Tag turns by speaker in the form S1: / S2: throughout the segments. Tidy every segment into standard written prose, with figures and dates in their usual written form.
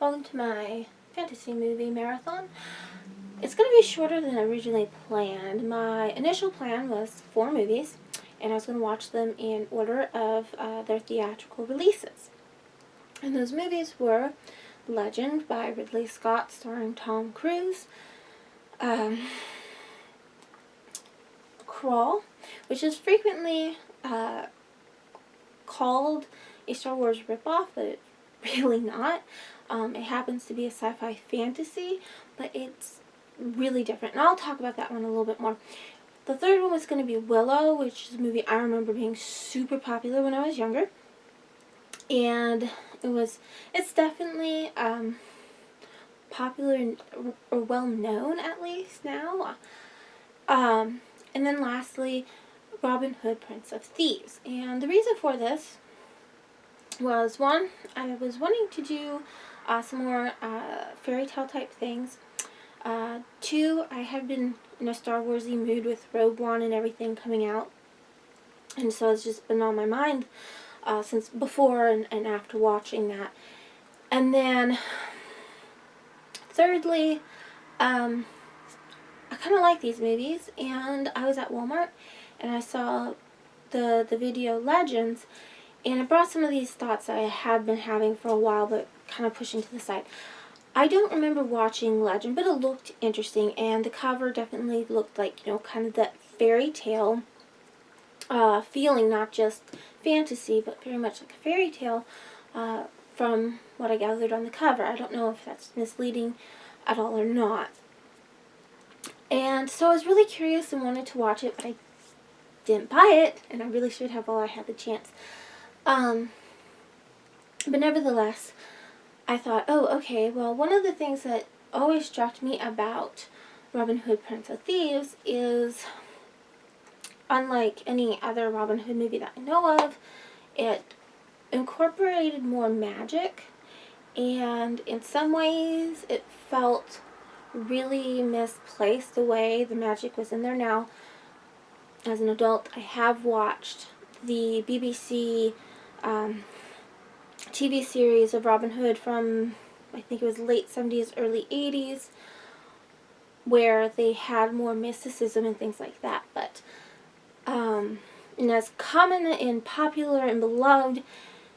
S1: Welcome to my fantasy movie marathon. It's going to be shorter than originally planned. My initial plan was 4 movies, and I was going to watch them in order of their theatrical releases. And those movies were Legend by Ridley Scott starring Tom Cruise, Crawl, which is frequently called a Star Wars ripoff, but it's really not. It happens to be a sci-fi fantasy, but it's really different. And I'll talk about that one a little bit more. The third one was going to be Willow, which is a movie I remember being super popular when I was younger. And it's definitely popular or well known, at least now. And then lastly, Robin Hood, Prince of Thieves. And the reason for this was, one, I was wanting to do some more fairy tale type things. 2, I have been in a Star Wars-y mood with Rogue One and everything coming out. And so it's just been on my mind since before and after watching that. And then, thirdly, I kind of like these movies, and I was at Walmart, and I saw the video Legends, and it brought some of these thoughts that I had been having for a while, but kind of pushing to the side. I don't remember watching Legend, but it looked interesting, and the cover definitely looked like, kind of that fairy tale feeling, not just fantasy, but very much like a fairy tale from what I gathered on the cover. I don't know if that's misleading at all or not. And so I was really curious and wanted to watch it, but I didn't buy it, and I really should have while I had the chance. But nevertheless, I thought, oh, okay, well, one of the things that always struck me about Robin Hood, Prince of Thieves is, unlike any other Robin Hood movie that I know of, it incorporated more magic, and in some ways it felt really misplaced the way the magic was in there. Now, as an adult, I have watched the BBC TV series of Robin Hood from, I think it was late 70s, early 80s, where they had more mysticism and things like that. But, and as common and popular and beloved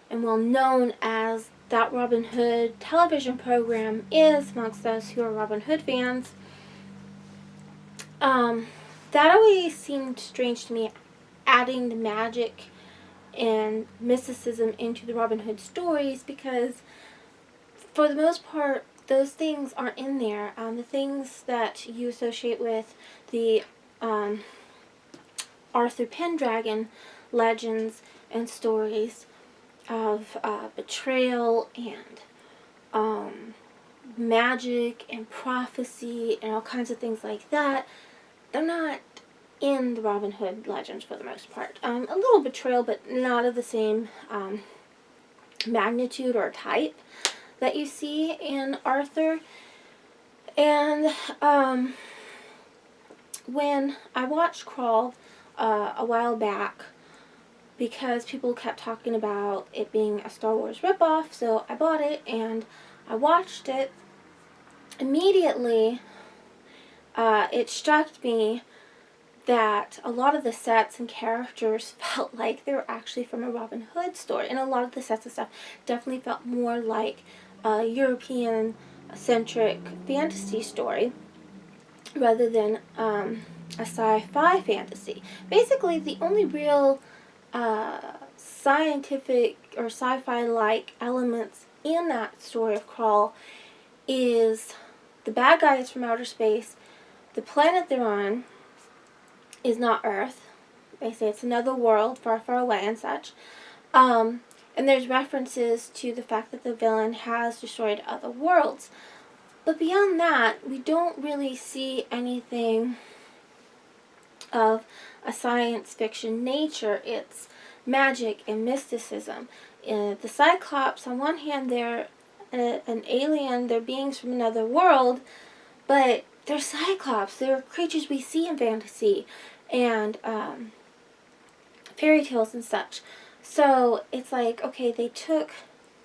S1: and well known as that Robin Hood television program is amongst those who are Robin Hood fans, that always seemed strange to me, adding the magic and mysticism into the Robin Hood stories, because for the most part those things aren't in there. The things that you associate with the Arthur Pendragon legends and stories of betrayal and magic and prophecy and all kinds of things like that, they're not in the Robin Hood legends for the most part. A little betrayal, but not of the same magnitude or type that you see in Arthur. And when I watched Crawl a while back, because people kept talking about it being a Star Wars ripoff, so I bought it and I watched it. Immediately, it struck me that a lot of the sets and characters felt like they were actually from a Robin Hood story, and a lot of the sets and stuff definitely felt more like a European-centric fantasy story rather than a sci-fi fantasy. Basically, the only real scientific or sci-fi-like elements in that story of Crawl is the bad guys from outer space. The planet they're on is not Earth. They say it's another world far, far away and such. And there's references to the fact that the villain has destroyed other worlds. But beyond that, we don't really see anything of a science fiction nature. It's magic and mysticism. The Cyclops, on one hand, they're an alien, they're beings from another world, but they're Cyclops. They're creatures we see in fantasy and fairy tales and such. So it's like, okay, they took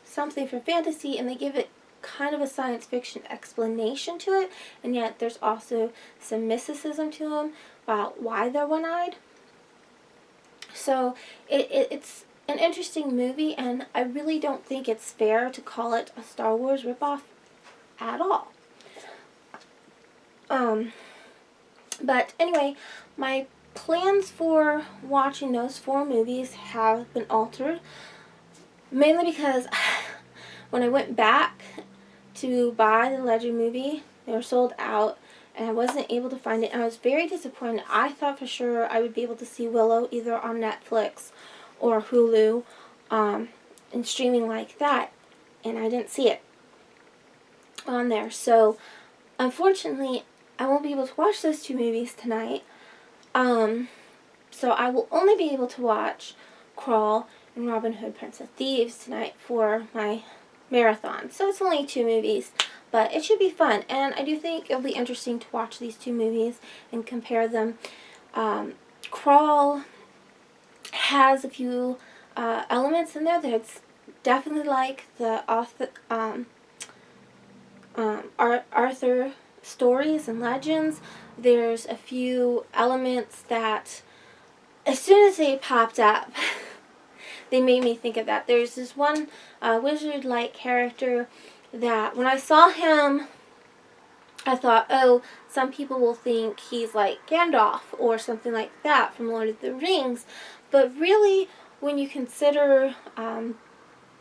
S1: something from fantasy and they give it kind of a science fiction explanation to it, and yet there's also some mysticism to them about why they're one-eyed. So it's an interesting movie, and I really don't think it's fair to call it a Star Wars ripoff at all. But anyway, my plans for watching those 4 movies have been altered, mainly because when I went back to buy the Legend movie, they were sold out, and I wasn't able to find it, and I was very disappointed. I thought for sure I would be able to see Willow either on Netflix or Hulu, and streaming like that, and I didn't see it on there. So, unfortunately, I won't be able to watch those 2 movies tonight. So I will only be able to watch Crawl and Robin Hood, Prince of Thieves tonight for my marathon. So it's only 2 movies, but it should be fun. And I do think it'll be interesting to watch these 2 movies and compare them. Crawl has a few elements in there that's definitely like the Arthur stories and legends. There's a few elements that, as soon as they popped up, they made me think of that. There's this one wizard-like character that when I saw him, I thought, oh, some people will think he's like Gandalf or something like that from Lord of the Rings. But really, when you consider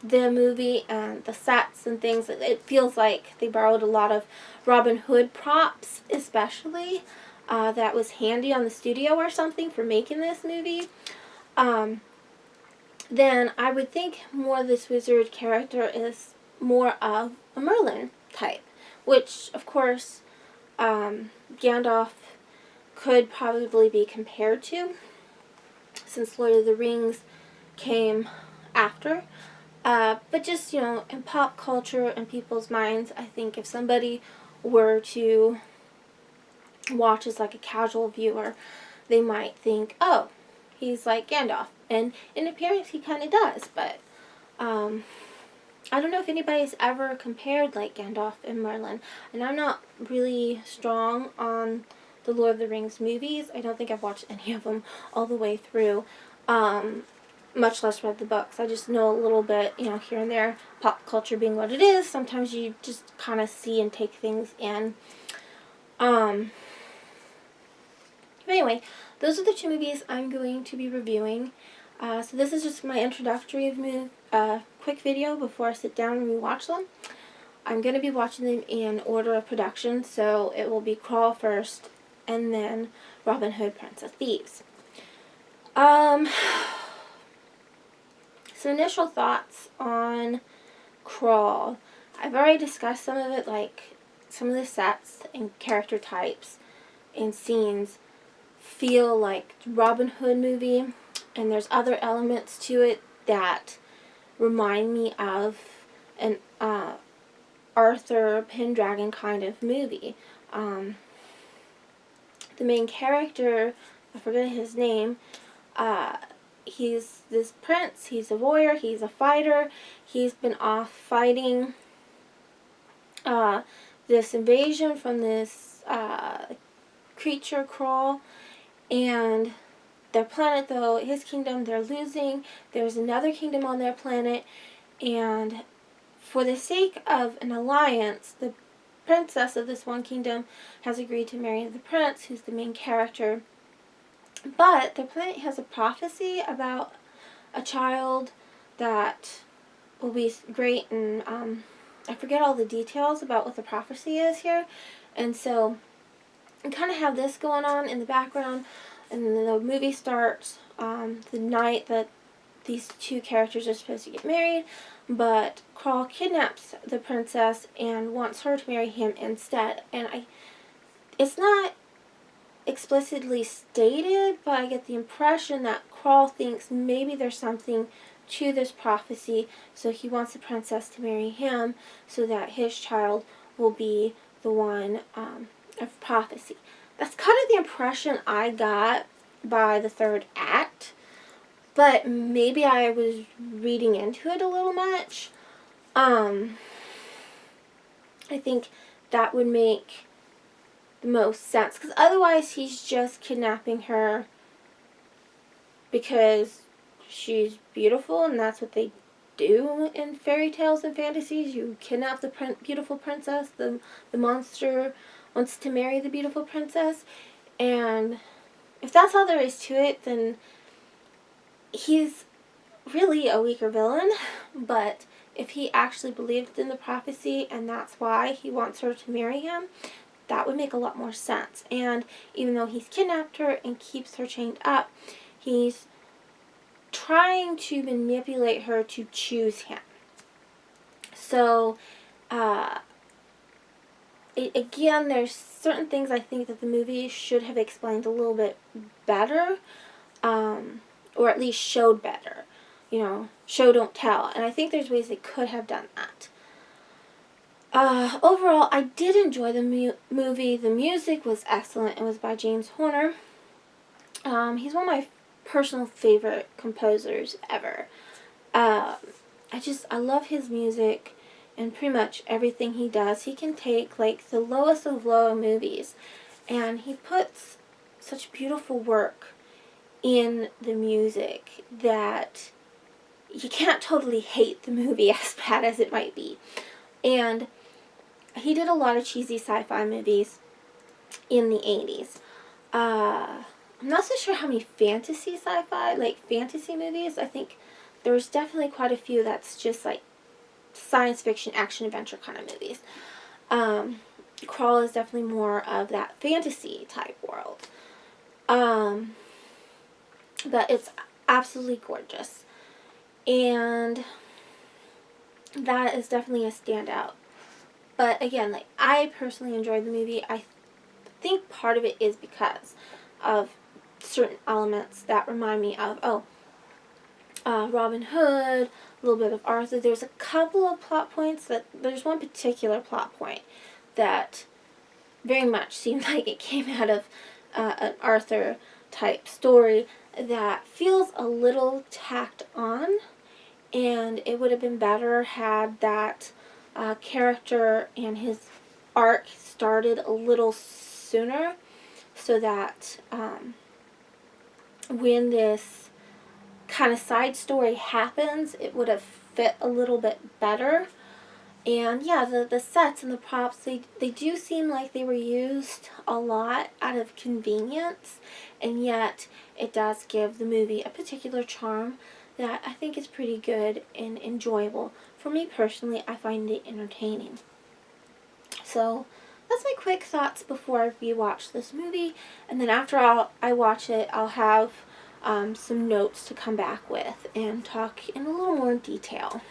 S1: the movie and the sets and things, it feels like they borrowed a lot of Robin Hood props, especially. That was handy on the studio or something for making this movie. Then I would think more of this wizard character is more of a Merlin type, which, of course, Gandalf could probably be compared to, since Lord of the Rings came after. But just, in pop culture and people's minds, I think if somebody were to watch as like a casual viewer, they might think, oh, he's like Gandalf. And in appearance, he kind of does, but I don't know if anybody's ever compared like Gandalf and Merlin. And I'm not really strong on the Lord of the Rings movies. I don't think I've watched any of them all the way through. Much less read the books. I just know a little bit, here and there. Pop culture being what it is, sometimes you just kind of see and take things in. Anyway, those are the 2 movies I'm going to be reviewing. So this is just my introductory quick video before I sit down and rewatch them. I'm going to be watching them in order of production, so it will be Crawl first, and then Robin Hood, Prince of Thieves. Some initial thoughts on Crawl. I've already discussed some of it, like some of the sets and character types and scenes feel like Robin Hood movie, and there's other elements to it that remind me of an Arthur Pendragon kind of movie. The main character, I forget his name, he's this prince, he's a warrior, he's a fighter, he's been off fighting this invasion from this creature Crawl, and their planet, though, his kingdom, they're losing. There's another kingdom on their planet, and for the sake of an alliance, the princess of this one kingdom has agreed to marry the prince, who's the main character. But their planet has a prophecy about a child that will be great, and I forget all the details about what the prophecy is here. And so you kind of have this going on in the background, and then the movie starts the night that these 2 characters are supposed to get married, but Crawl kidnaps the princess and wants her to marry him instead. And it's not explicitly stated, but I get the impression that Crawl thinks maybe there's something to this prophecy, so he wants the princess to marry him so that his child will be the one of prophecy. That's kind of the impression I got by the 3rd act, but maybe I was reading into it a little much. I think that would make the most sense, because otherwise he's just kidnapping her because she's beautiful, and that's what they do in fairy tales and fantasies. You kidnap the beautiful princess, the monster wants to marry the beautiful princess, and if that's all there is to it, then he's really a weaker villain. But if he actually believed in the prophecy and that's why he wants her to marry him, that would make a lot more sense. And even though he's kidnapped her and keeps her chained up, he's trying to manipulate her to choose him. So, again, there's certain things I think that the movie should have explained a little bit better, or at least showed better. You know, show don't tell. And I think there's ways they could have done that. Overall, I did enjoy the movie. The music was excellent. It was by James Horner. He's one of my personal favorite composers ever. I love his music and pretty much everything he does. He can take like the lowest of low movies and he puts such beautiful work in the music that you can't totally hate the movie as bad as it might be. And he did a lot of cheesy sci-fi movies in the 80s. I'm not so sure how many fantasy movies. I think there's definitely quite a few that's just like science fiction, action, adventure kind of movies. Crawl is definitely more of that fantasy type world. But it's absolutely gorgeous. And that is definitely a standout. But again, like, I personally enjoyed the movie. I think part of it is because of certain elements that remind me of, Robin Hood, a little bit of Arthur. There's a couple of plot points there's one particular plot point that very much seemed like it came out of an Arthur type story that feels a little tacked on, and it would have been better had that character and his arc started a little sooner, so that when this kind of side story happens, it would have fit a little bit better. And yeah, the sets and the props, they do seem like they were used a lot out of convenience, and yet it does give the movie a particular charm that I think is pretty good and enjoyable. For me personally, I find it entertaining. So that's my quick thoughts before I rewatch this movie, and then after I watch it, I'll have some notes to come back with and talk in a little more detail.